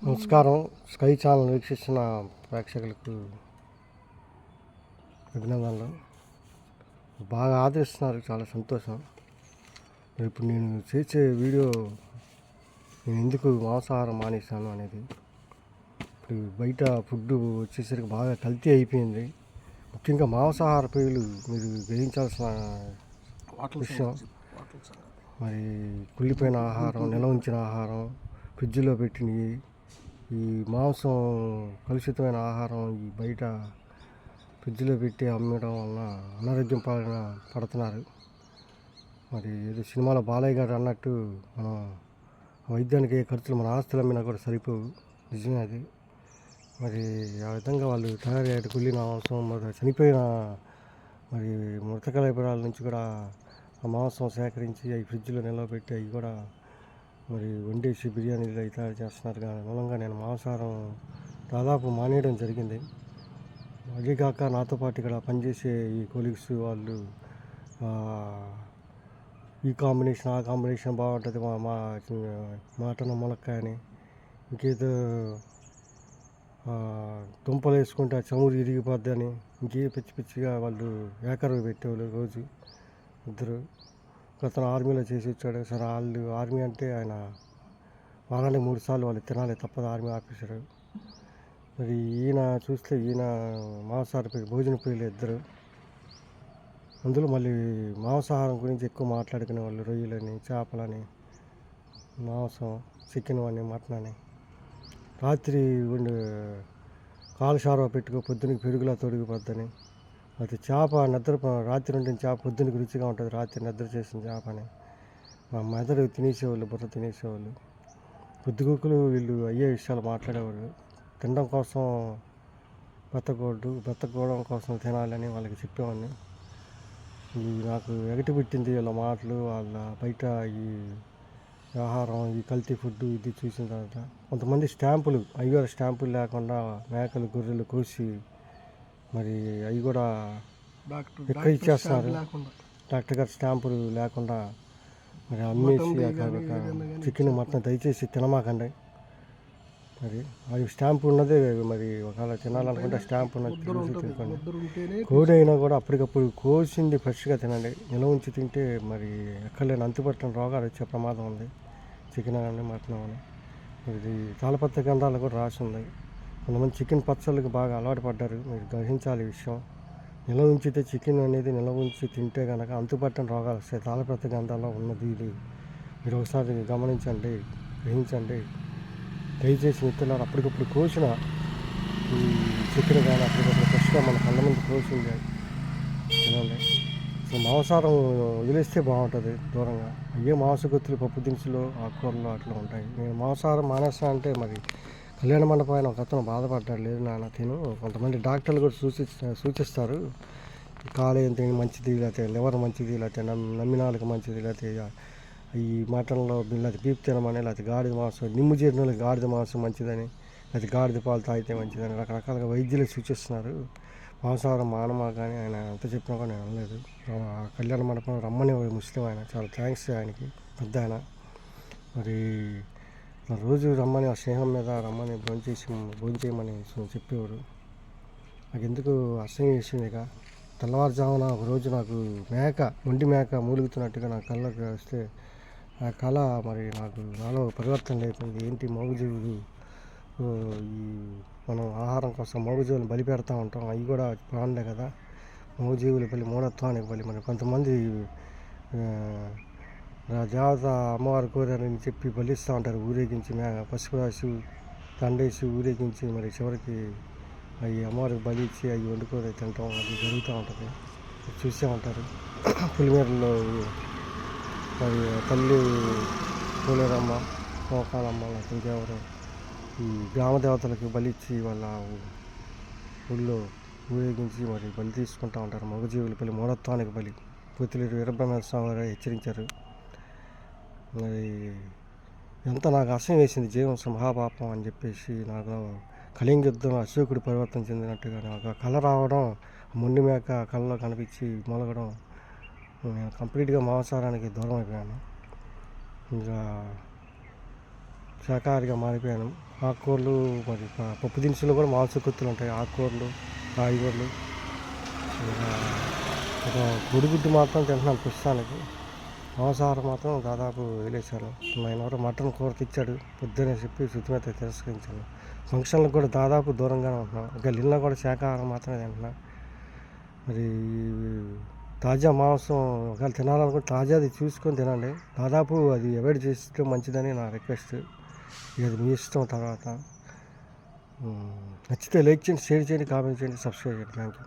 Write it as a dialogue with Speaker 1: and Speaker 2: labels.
Speaker 1: నమస్కారం. Sky channel వీక్షిస్తున్న ప్రేక్షకులకు అభినందనలు. బాగా ఆదరిస్తున్నారు, చాలా సంతోషం. ఇప్పుడు నేను చేసే వీడియో నేను ఎందుకు మాంసాహారం మానేశాను అనేది. ఇప్పుడు బయట ఫుడ్ వచ్చేసరికి బాగా కల్తీ అయిపోయింది. ముఖ్యంగా మాంసాహార ప్రియులు మీరు గ్రహించాల్సిన విషయం. మరి కుళ్ళిపోయిన ఆహారం, నిల్వ ఉంచిన ఆహారం, ఫ్రిడ్జ్లో పెట్టినవి, ఈ మాంసం కలుషితమైన ఆహారం ఈ బయట ఫ్రిడ్జ్లో పెట్టి అమ్మడం వలన అనారోగ్యం పడుతున్నారు. మరి ఏదో సినిమాలో బాలయ్య గారు అన్నట్టు మనం వైద్యానికి ఖర్చులు మన ఆస్తులు అమ్మినా కూడా సరిపోవు. నిజమే అది. మరి ఆ విధంగా వాళ్ళు తయారయ్యాడు కుళ్ళిన మాంసం, మరి చనిపోయిన మరి మృతకళేబరాల నుంచి కూడా ఆ మాంసం సేకరించి అవి ఫ్రిడ్జ్లో నిలవబెట్టి అవి కూడా మరి వండేసి బిర్యానీలు అవి తయారు చేస్తున్నారు. కానీ మూలంగా నేను మాంసాహారం దాదాపు మానేయడం జరిగింది. అదిగాక నాతో పాటు ఇక్కడ పనిచేసే ఈ కొలీగ్స్ వాళ్ళు ఈ కాంబినేషన్ ఆ కాంబినేషన్ బాగుంటుంది, మటన్ ములక్కాయ అని, ఇంకేదో దుంపలు వేసుకుంటే ఆ చమురు ఇరిగిపోద్ది అని, ఇంకే పిచ్చి పిచ్చిగా వాళ్ళు ఏకరవి పెట్టేవాళ్ళు. రోజు ఇద్దరు అతను ఆర్మీలో చేసి వచ్చాడు. సరే వాళ్ళు ఆర్మీ అంటే ఆయన వారానికి 3 సార్లు వాళ్ళు తినాలి, తప్పదు, ఆర్మీ ఆఫీసరు. మరి ఈయన చూస్తే ఈయన మాంసాహార భోజన ప్రియులు ఇద్దరు. అందులో మళ్ళీ మాంసాహారం గురించి ఎక్కువ మాట్లాడుకునే వాళ్ళు. రొయ్యలని, చేపలని, మాంసం, చికెన్ అని, మటన్ అని. రాత్రి ఉండి కాలు షారవ పెట్టుకో, పొద్దునకి పెరుగులా తొడిగిపోద్దని. అది చేప రాత్రి వండిన చేప పొద్దునకి రుచిగా ఉంటుంది, రాత్రి నిద్ర చేసిన చేప అని మా మెదడు తినేసేవాళ్ళు, బుర్ర తినేసేవాళ్ళు. పొద్దుగుకులు వీళ్ళు అయ్యే విషయాలు మాట్లాడేవాళ్ళు. తినడం కోసం బతకూడడం కోసం తినాలని వాళ్ళకి చెప్పేవాడిని. ఈ నాకు ఎగటి పెట్టింది వాళ్ళ మాటలు, వాళ్ళ బయట ఈ ఆహారం, ఈ కల్తీ ఫుడ్ ఇది చూసిన తర్వాత. కొంతమంది స్టాంపులు, అయ్యగారు స్టాంపులు లేకుండా మేకలు గొర్రెలు కోసి మరి అవి కూడా ఎక్కడ ఇచ్చేస్తున్నారు. డాక్టర్ గారు స్టాంపులు లేకుండా మరి అమ్మేసి చికెన్ మటన్ దయచేసి తినమాకండి. మరి అవి స్టాంపు ఉన్నదే మరి ఒకవేళ తినాలనుకుంటే స్టాంప్ ఉన్నది చూసి తినుకోండి. కోడి అయినా కూడా అప్పటికప్పుడు కోసింది ఫ్రెష్గా తినండి. నిల్వ ఉంచి తింటే మరి ఎక్కడలేని అంతుపట్టిన రోగాలు వచ్చే ప్రమాదం ఉంది. చికెన్ కానీ మటన్ కానీ. ఇది తాళపత్ర గ్రంథాలు కూడా రాసి ఉంది. కొంతమంది చికెన్ పచ్చళ్ళకి బాగా అలవాటు పడ్డారు. మీరు గ్రహించాలి ఈ విషయం. నిల్వ ఉంచితే చికెన్ అనేది నిల్వ ఉంచి తింటే కనుక అంతుపట్టిన రోగాలు వస్తాయి. తాళపత్ర గ్రంథాల్లో ఉన్నది ఇది. మీరు ఒకసారి గమనించండి, గ్రహించండి. దయచేసి మిత్రులారు, అప్పటికప్పుడు కోసిన ఈ చికెన్ కానీ అప్పటికప్పుడు ఫ్రెష్గా మన కళ్ళ ముందు కోసింది తినండి. అసలు మాంసాహారం వదిలేస్తే బాగుంటుంది దూరంగా. అయ్యే మాంసగొత్తులు, పప్పు దినుసులు, ఆకుకూరలు అట్లా ఉంటాయి. నేను మాంసాహారం మానేస్తా అంటే మరి కళ్యాణ మండపం ఒక అతను బాధపడ్డాడు. లేదు నాన్న తిను. కొంతమంది డాక్టర్లు కూడా సూచిస్తారు, కాలేయం తిని మంచిది, లేకపోతే లివర్ మంచిది, లేకపోతే నమ్మినాలకు మంచిది, లేకపోతే ఈ మటన్లో లేకపోతే బీప్ తినమని, లేకపోతే గాడిద మాంసం, నిమ్ము జీర్ణాలకు గాడిద మాంసం మంచిదని, లేకపోతే గాడిద పాలు తాగితే మంచిదని రకరకాలుగా వైద్యులు సూచిస్తున్నారు. మాంసాహారం మానమా కానీ ఆయన ఎంత చెప్పినా కూడా నేను అనలేదు. కళ్యాణ మండపం రమ్మని ముస్లిం ఆయన, చాలా థ్యాంక్స్ ఆయనకి, పెద్ద ఆయన. మరి రోజు రమ్మని, ఆ స్నేహం మీద రమ్మని భోంచేయమని చెప్పేవారు. నాకు ఎందుకు అసహ్యం వేసింది. ఇక తెల్లవారుజామున ఒక రోజు నాకు మొండి మేక మూలుగుతున్నట్టుగా నా కళ్ళకి వస్తే ఆ కళ మరి నాలో పరివర్తన లేకుండా ఏంటి మౌగజీవులు, ఈ మనం ఆహారం కోసం మౌగజీవులను బలి పెడతా ఉంటాం, అవి కూడా ప్రాణులే కదా. మౌగజీవులు బలి మూఢత్వానికి బలి. మరి కొంతమంది దేవత అమ్మవారి కోరారని చెప్పి బలిస్తూ ఉంటారు, ఊరేగించి పసుపు రాసి దండేసి ఊరేగించి మరి చివరికి అవి అమ్మవారికి బలి ఇచ్చి అవి వండుకొని తింటాం, అది జరుగుతూ ఉంటుంది. చూసే ఉంటారు. పులిమేరలో మరి తల్లి పోలేరమ్మ, మోకాలమ్మ, ఇంకెవరు ఈ గ్రామ దేవతలకు బలిచ్చి వాళ్ళ ఊళ్ళో ఊరేగించి మరి బలి తీసుకుంటూ ఉంటారు. మగజీవులు బలి మూఢత్వానికి బలి. పూతిలేరు వీరబ్రహ్మ స్వామి గారు హెచ్చరించారు. మరి ఎంత నాకు అసహ్యం వేసింది. జీవం మహాపాపం అని చెప్పేసి నాకు కళింగ యుద్ధం అశోకుడు పరివర్తన చెందినట్టుగా నాకు కళ రావడం, మొండి మేక కళ్ళలో కనిపించి మొలగడం, నేను కంప్లీట్గా మాంసాహారానికి దూరం అయిపోయాను. ఇంకా శాకాహారిగా మారిపోయాను. ఆకుకూరలు మరి పప్పు దినుసులు కూడా మాంసకృత్తులు ఉంటాయి. ఆకుకూరలు, కాయగూరలు, ఇంకా ఒక కోడిగుడ్డు మాత్రం తింటున్నాను ప్రస్తుతానికి. మాంసాహారం మాత్రం దాదాపు వదిలేశాను. ఆయన ఎవరో మటన్ కూర తెచ్చాడు పొద్దునే చెప్పి శుద్ధిమత తిరస్కరించాను. ఫంక్షన్లకు కూడా దాదాపు దూరంగానే ఉంటున్నాను. ఇంకా వెళ్ళినా కూడా శాకాహారం మాత్రమే తింటున్నా. మరి తాజా మాంసం ఒకవేళ తినాలనుకుంటే తాజాది చూసుకొని తినండి. దాదాపు అది అవాయిడ్ చేస్తే మంచిదని నా రిక్వెస్ట్. ఇక అది మీ ఇష్టం తర్వాత. నచ్చితే లైక్ చేయండి, షేర్ చేయండి, కామెంట్ చేయండి, సబ్స్క్రైబ్ చేయండి. Thank you.